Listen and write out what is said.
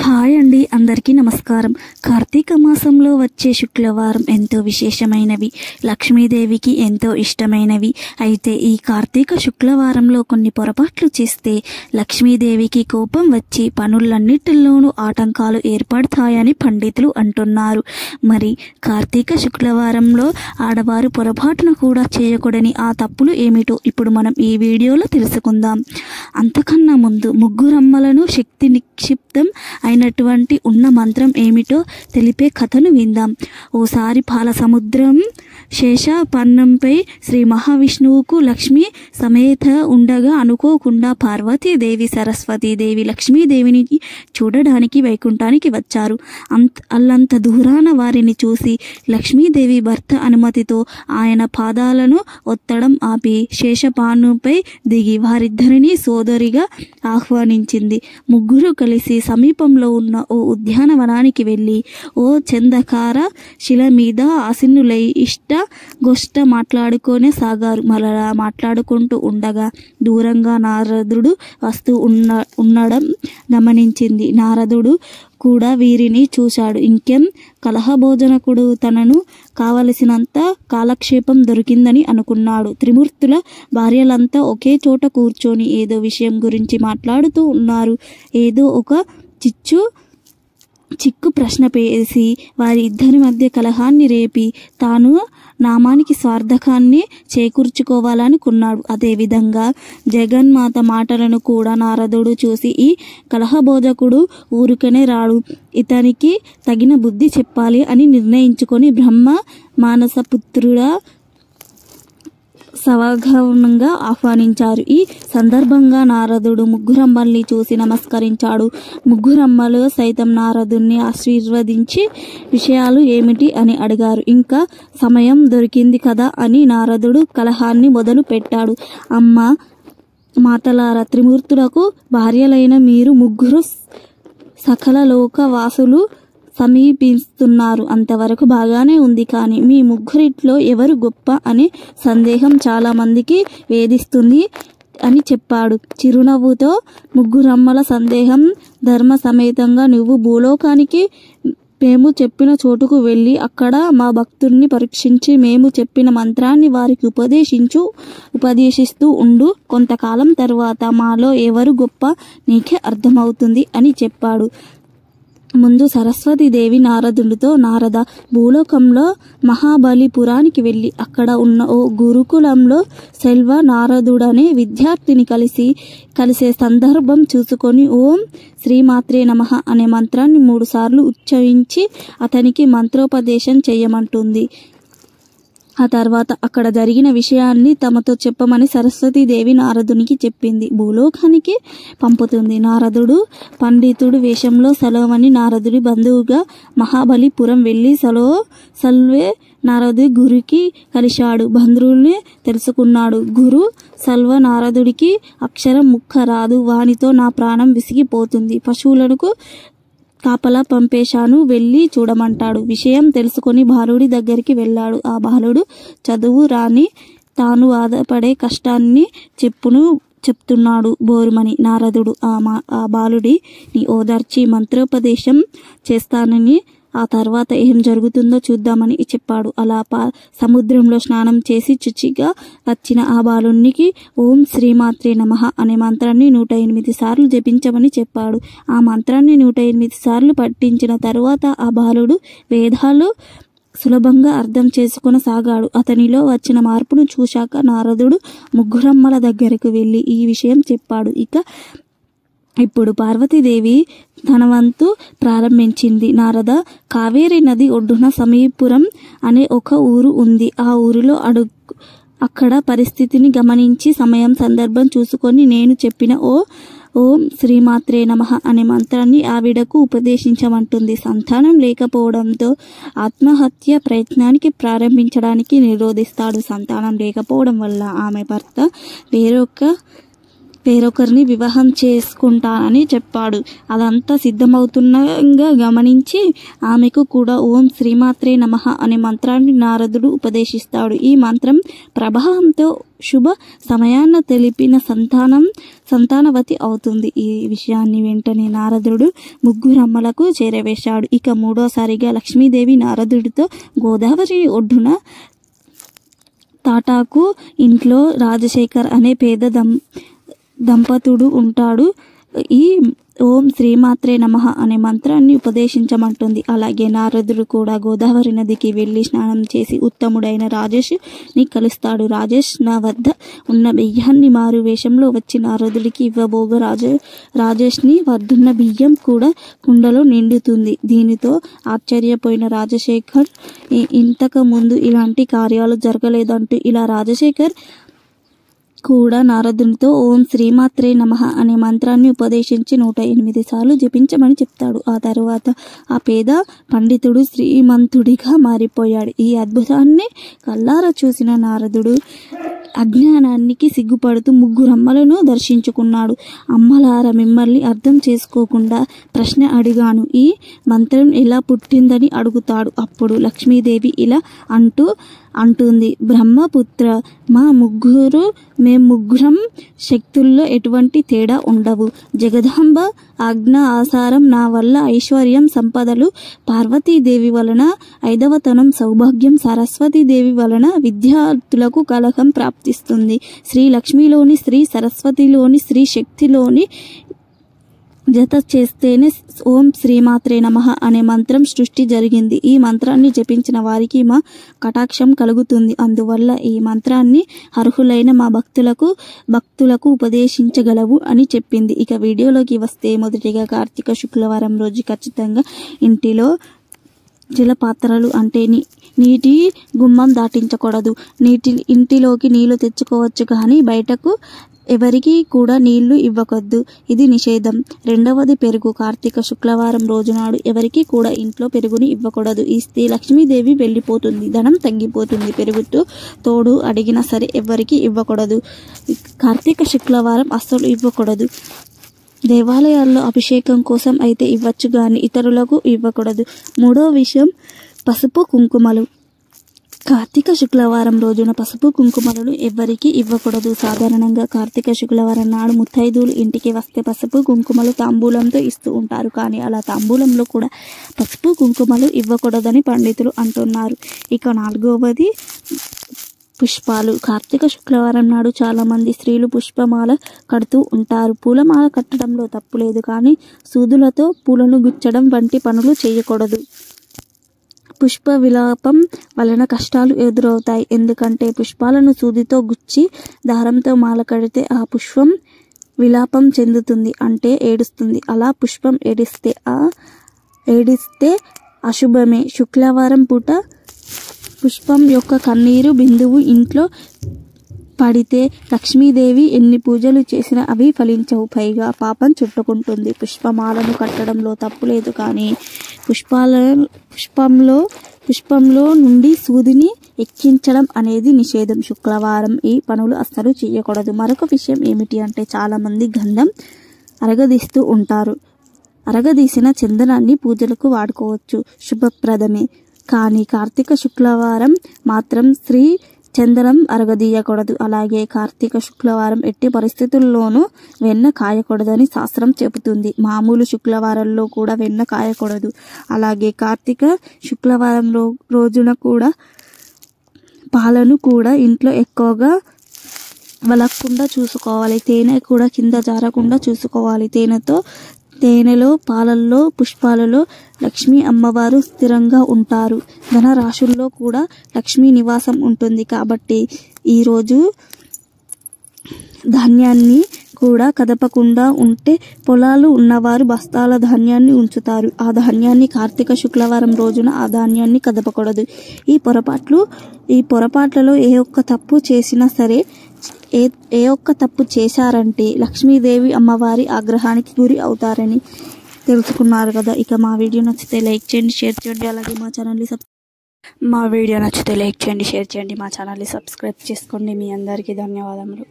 Hi అండి, అందరికీ నమస్కారం. కార్తీక మాసంలో వచ్చే శుక్రవారం ఎంతో విశేషమైనవి, లక్ష్మీదేవికి ఎంతో ఇష్టమైనవి. అయితే ఈ కార్తీక శుక్రవారంలో కొన్ని పొరపాట్లు చేస్తే లక్ష్మీదేవికి కోపం వచ్చి పనులన్నిటిలోనూ ఆటంకాలు ఏర్పడతాయని పండితులు అంటున్నారు. మరి కార్తీక శుక్రవారంలో ఆడవారు పొరపాటును కూడా చేయకూడని ఆ తప్పులు ఏమిటో ఇప్పుడు మనం ఈ వీడియోలో తెలుసుకుందాం. అంతకన్నా ముందు ముగ్గురమ్మలను శక్తి నిక్షిప్తం అయినటువంటి ఉన్న మంత్రం ఏమిటో తెలిపే కథను విందాం. ఓసారి పాల సముద్రం శేషపర్ణంపై శ్రీ మహావిష్ణువుకు లక్ష్మీ సమేత ఉండగా అనుకోకుండా పార్వతీదేవి సరస్వతీదేవి లక్ష్మీదేవిని చూడడానికి వైకుంఠానికి వచ్చారు. అల్లంత దూరాన వారిని చూసి లక్ష్మీదేవి భర్త అనుమతితో ఆయన పాదాలను ఒత్తడం ఆపి శేషపానుపై దిగి వారిద్దరినీ సోదరిగా ఆహ్వానించింది. ముగ్గురు కలిసి సమీపంలో ఉన్న ఓ ఉద్యానవనానికి వెళ్ళి ఓ చందకార శిల మీద ఆసీనులై గోష్ట మాట్లాడుకొనే సాగారు. మరలా మాట్లాడుకుంటూ ఉండగా దూరంగా నారదుడు వస్తూ ఉండడం గమనించింది. నారదుడు కూడా వీరిని చూశాడు. ఇంకేం కలహభోజనకుడు, తనను కావలసినంత కాలక్షేపం దొరికిందని అనుకున్నాడు. త్రిమూర్తుల భార్యలంతా ఒకే చోట కూర్చొని ఏదో విషయం గురించి మాట్లాడుతూ ఉన్నారు. ఏదో ఒక చిక్కు ప్రశ్న వేసి వారి ఇద్దరి మధ్య కలహాన్ని రేపి తాను నామానికి స్వార్థకాన్ని చేకూర్చుకోవాలనుకున్నాడు. అదేవిధంగా జగన్మాత మాటలను కూడా నారదుడు చూసి ఈ కలహబోధకుడు ఊరుకనే రాడు, ఇతనికి తగిన బుద్ధి చెప్పాలి అని నిర్ణయించుకొని బ్రహ్మ మానసపుత్రుడా సవగౌనంగా ఆహ్వానించారు. ఈ సందర్భంగా నారదుడు ముగ్గురమ్మల్ని చూసి నమస్కరించాడు. ముగ్గురమ్మలు సైతం నారదుడిని ఆశీర్వదించి విషయాలు ఏమిటి అని అడిగారు. ఇంకా సమయం దొరికింది కదా అని నారదుడు కలహాన్ని మొదలు పెట్టాడు. అమ్మ మాతలారా, త్రిమూర్తులకు భార్యలైన మీరు ముగ్గురు సకల లోక వాసులు సమీపిస్తున్నారు. అంతవరకు బాగానే ఉంది, కానీ మీ ముగ్గురిట్లో ఎవరు గొప్ప అనే సందేహం చాలా మందికి వేధిస్తుంది అని చెప్పాడు చిరునవ్వుతో. ముగ్గురమ్మల సందేహం ధర్మ సమేతంగా నువ్వు భూలోకానికి మేము చెప్పిన చోటుకు వెళ్ళి అక్కడ మా భక్తుల్ని పరీక్షించి మేము చెప్పిన మంత్రాన్ని వారికి ఉపదేశిస్తూ ఉండు. కొంతకాలం తర్వాత మాలో ఎవరు గొప్ప నీకే అర్థమవుతుంది అని చెప్పాడు. ముందు సరస్వతీదేవి నారదుడితో, నారద, భూలోకంలో మహాబలిపురానికి వెళ్ళి అక్కడ ఉన్న ఓ గురుకులంలో సెల్వ నారదుడనే విద్యార్థిని కలిసే సందర్భం చూసుకొని ఓం శ్రీమాత్రే నమః అనే మంత్రాన్ని 3 సార్లు ఉచ్చరించి అతనికి మంత్రోపదేశం చేయమంటుంది. ఆ తర్వాత అక్కడ జరిగిన విషయాన్ని తమతో చెప్పమని సరస్వతీదేవి నారదునికి చెప్పింది. భూలోకానికి పంపుతుంది. నారదుడు పండితుడు వేషంలో సలోమని నారదుడి బంధువుగా మహాబలిపురం వెళ్ళి సల్వే నారదుడి గురికి కలిశాడు. బంధువుల్ని తెలుసుకున్నాడు. గురు సల్వ నారదుడికి అక్షరం ముక్క రాదు, వానితో నా ప్రాణం విసిగిపోతుంది. పశువులకు కాపలా పంపేశాను, వెళ్ళి చూడమంటాడు. విషయం తెలుసుకొని బాలుడి దగ్గరికి వెళ్ళాడు. ఆ బాలుడు చదువు రాని తాను బాధపడే కష్టాన్ని చెప్తున్నాడు బోరుమని. నారదుడు ఆ బాలుడిని ఓదార్చి మంత్రోపదేశం చేస్తానని, ఆ తర్వాత ఏం జరుగుతుందో చూద్దామని చెప్పాడు. అలా సముద్రంలో స్నానం చేసి శుచిగా వచ్చిన ఆ బాలునికి ఓం శ్రీమాత్రే నమః అనే మంత్రాన్ని 108 సార్లు జపించమని చెప్పాడు. ఆ మంత్రాన్ని 108 సార్లు పఠించిన తరువాత ఆ బాలుడు వేదాలు సులభంగా అర్థం చేసుకొనసాగాడు. అతనిలో వచ్చిన మార్పును చూశాక నారదుడు ముగ్గురమ్మల దగ్గరకు వెళ్ళి ఈ విషయం చెప్పాడు. ఇప్పుడు పార్వతీదేవి తన వంతు ప్రారంభించింది. నారద, కావేరీ నది ఒడ్డున సమీపురం అనే ఒక ఊరు ఉంది. ఆ ఊరిలో అక్కడ పరిస్థితిని గమనించి సమయం సందర్భం చూసుకొని నేను చెప్పిన ఓం శ్రీమాత్రే నమః అనే మంత్రాన్ని ఆవిడకు ఉపదేశించమంటుంది. సంతానం లేకపోవడంతో ఆత్మహత్య ప్రయత్నానికి ప్రారంభించడానికి నిరోధిస్తాడు. సంతానం లేకపోవడం వల్ల ఆమె భర్త వేరొక వేరొకరిని వివాహం చేసుకుంటానని చెప్పాడు. అదంతా సిద్ధమవుతుండగా గమనించి ఆమెకు కూడా ఓం శ్రీమాత్రే నమః అనే మంత్రాన్ని నారదుడు ఉపదేశిస్తాడు. ఈ మంత్రం ప్రభావంతో శుభ సమయాన్న తెలిపిన సంతానవతి అవుతుంది. ఈ విషయాన్ని వెంటనే నారదుడు ముగ్గురమ్మలకు చేరవేశాడు. ఇక మూడోసారిగా లక్ష్మీదేవి నారదుడితో గోదావరి ఒడ్డున తాటాకు ఇంట్లో రాజశేఖర్ అనే పేద దంపతుడు ఉంటాడు. ఈ ఓం శ్రీమాత్రే నమః అనే మంత్రాన్ని ఉపదేశించమంటుంది. అలాగే నారదుడు కూడా గోదావరి నదికి వెళ్లి స్నానం చేసి ఉత్తముడైన రాజేష్ని కలుస్తాడు. రాజేష్ నా వద్ద ఉన్న బియ్యాన్ని మారు వేషంలో వచ్చి నారదుడికి ఇవ్వబోగా రాజేష్ని వద్దున్న బియ్యం కూడా కుండలో నిండుతుంది. దీనితో ఆశ్చర్యపోయిన రాజశేఖర్ ఇంతకు ముందు ఇలాంటి కార్యాలు జరగలేదంటూ ఇలా రాజశేఖర్ కూడా నారదునితో ఓం శ్రీమాత్రే నమః అనే మంత్రాన్ని ఉపదేశించి 108 సార్లు జపించమని చెప్తాడు. ఆ తరువాత ఆ పేద పండితుడు శ్రీమంతుడిగా మారిపోయాడు. ఈ అద్భుతాన్ని కల్లారా చూసిన నారదుడు అజ్ఞానానికి సిగ్గుపడుతూ ముగ్గురమ్మలను దర్శించుకున్నాడు. అమ్మలారా, మిమ్మల్ని అర్థం చేసుకోకుండా ప్రశ్న అడిగాను. ఈ మంత్రం ఎలా పుట్టిందని అడుగుతాడు. అప్పుడు లక్ష్మీదేవి ఇలా అంటుంది, బ్రహ్మపుత్ర, మేము ముగ్గురం శక్తుల్లో ఎటువంటి తేడా ఉండవు. జగదాంబ ఆజ్ఞ ఆసారం నా వల్ల ఐశ్వర్యం, సంపదలు, పార్వతీదేవి వలన ఐదవతనం, సౌభాగ్యం, సరస్వతీదేవి వలన విద్యార్థులకు కలహం ప్రాప్తిస్తుంది. శ్రీ లక్ష్మిలోని శ్రీ సరస్వతిలోని శ్రీ శక్తిలోని జత చేస్తేనే ఓం శ్రీమాత్రే నమః అనే మంత్రం సృష్టి జరిగింది. ఈ మంత్రాన్ని జపించిన వారికి మా కటాక్షం కలుగుతుంది. అందువల్ల ఈ మంత్రాన్ని అర్హులైన మా భక్తులకు ఉపదేశించగలవు అని చెప్పింది. ఇక వీడియోలోకి వస్తే మొదటిగా కార్తీక శుక్రవారం రోజు ఖచ్చితంగా ఇంటిలో జలపాత్రలు అంటే నీటి గుమ్మం దాటించకూడదు. ఇంటిలోకి నీళ్లు తెచ్చుకోవచ్చు కానీ బయటకు ఎవరికి కూడా నీళ్లు ఇవ్వకొద్దు. ఇది నిషేధం. రెండవది పెరుగు. కార్తీక శుక్రవారం రోజు నాడు ఎవరికి కూడా ఇంట్లో పెరుగుని ఇవ్వకూడదు. ఇస్తే లక్ష్మీదేవి వెళ్ళిపోతుంది, ధనం తగ్గిపోతుంది. పెరుగుతో తోడు అడిగినా సరే ఎవరికి ఇవ్వకూడదు. కార్తీక శుక్రవారం అస్సలు ఇవ్వకూడదు. దేవాలయాల్లో అభిషేకం కోసం అయితే ఇవ్వచ్చు కానీ ఇతరులకు ఇవ్వకూడదు. మూడో విషయం పసుపు కుంకుమలు. కార్తీక శుక్రవారం రోజున పసుపు కుంకుమలను ఎవ్వరికి ఇవ్వకూడదు. సాధారణంగా కార్తీక శుక్రవారం నాడు ముత్తైదువులు ఇంటికి వస్తే పసుపు కుంకుమలు తాంబూలంతో ఇస్తూ ఉంటారు. కానీ అలా తాంబూలంలో కూడా పసుపు కుంకుమలు ఇవ్వకూడదని పండితులు అంటున్నారు. ఇక నాలుగవది పుష్పాలు. కార్తీక శుక్రవారం నాడు చాలా మంది స్త్రీలు పుష్పమాల కడుతూ ఉంటారు. పూలమాల కట్టడంలో తప్పు లేదు, కానీ సూదులతో పూలను గుచ్చడం వంటి పనులు చేయకూడదు. పుష్ప విలాపం వలన కష్టాలు ఎదురవుతాయి. ఎందుకంటే పుష్పాలను సూదితో గుచ్చి దారంతో మాల కడితే ఆ పుష్పం విలాపం చెందుతుంది, అంటే ఏడుస్తుంది. అలా పుష్పం ఏడిస్తే అశుభమే. శుక్రవారం పూట పుష్పం యొక్క కన్నీరు బిందువు ఇంట్లో పడితే లక్ష్మీదేవి ఎన్ని పూజలు చేసినా అవి ఫలించవు, పైగా పాపం చుట్టుకుంటుంది. పుష్పమాలను కట్టడంలో తప్పు లేదు, కానీ పుష్పంలో నుండి సూదిని ఎక్కించడం అనేది నిషేధం. శుక్రవారం ఈ పనులు అస్సలు చేయకూడదు. మరొక విషయం ఏమిటి అంటే చాలా మంది గంధం అరగదీస్తూ ఉంటారు. అరగదీసిన చందనాన్ని పూజలకు వాడుకోవచ్చు, శుభప్రదమే. కానీ కార్తీక శుక్రవారం మాత్రం చందనం అరగదీయకూడదు. అలాగే కార్తీక శుక్రవారం ఎట్టి పరిస్థితుల్లోనూ వెన్న కాయకూడదని శాస్త్రం చెబుతుంది. మామూలు శుక్రవారంలో కూడా వెన్న కాయకూడదు. అలాగే కార్తీక శుక్రవారం రోజున కూడా పాలను కూడా ఇంట్లో ఎక్కువగా వలక్కుండా చూసుకోవాలి. తేనె కూడా కింద జారకుండా చూసుకోవాలి. తేనెలో, పాలల్లో, పుష్పాలలో లక్ష్మీ అమ్మవారు స్థిరంగా ఉంటారు. ధనరాశుల్లో కూడా లక్ష్మీ నివాసం ఉంటుంది. కాబట్టి ఈరోజు ధాన్యాన్ని కూడా కదపకుండా ఉంటే పొలాలు ఉన్నవారు బస్తాల ధాన్యాన్ని ఉంచుతారు. ఆ ధాన్యాన్ని కార్తీక శుక్రవారం రోజున ఆ ధాన్యాన్ని కదపకూడదు. ఈ పొరపాట్లలో ఏ ఒక్క తప్పు చేసినా సరే, ఏ ఒక్క తప్పు చేశారంటే లక్ష్మీదేవి అమ్మవారి ఆగ్రహానికి గురి అవుతారని తెలుసుకున్నారు కదా. ఇక మా వీడియో నచ్చితే లైక్ చేయండి, షేర్ చేయండి. అలాగే మా ఛానల్ని సబ్స్క్రైబ్ చేసుకోండి. మీ అందరికీ ధన్యవాదములు.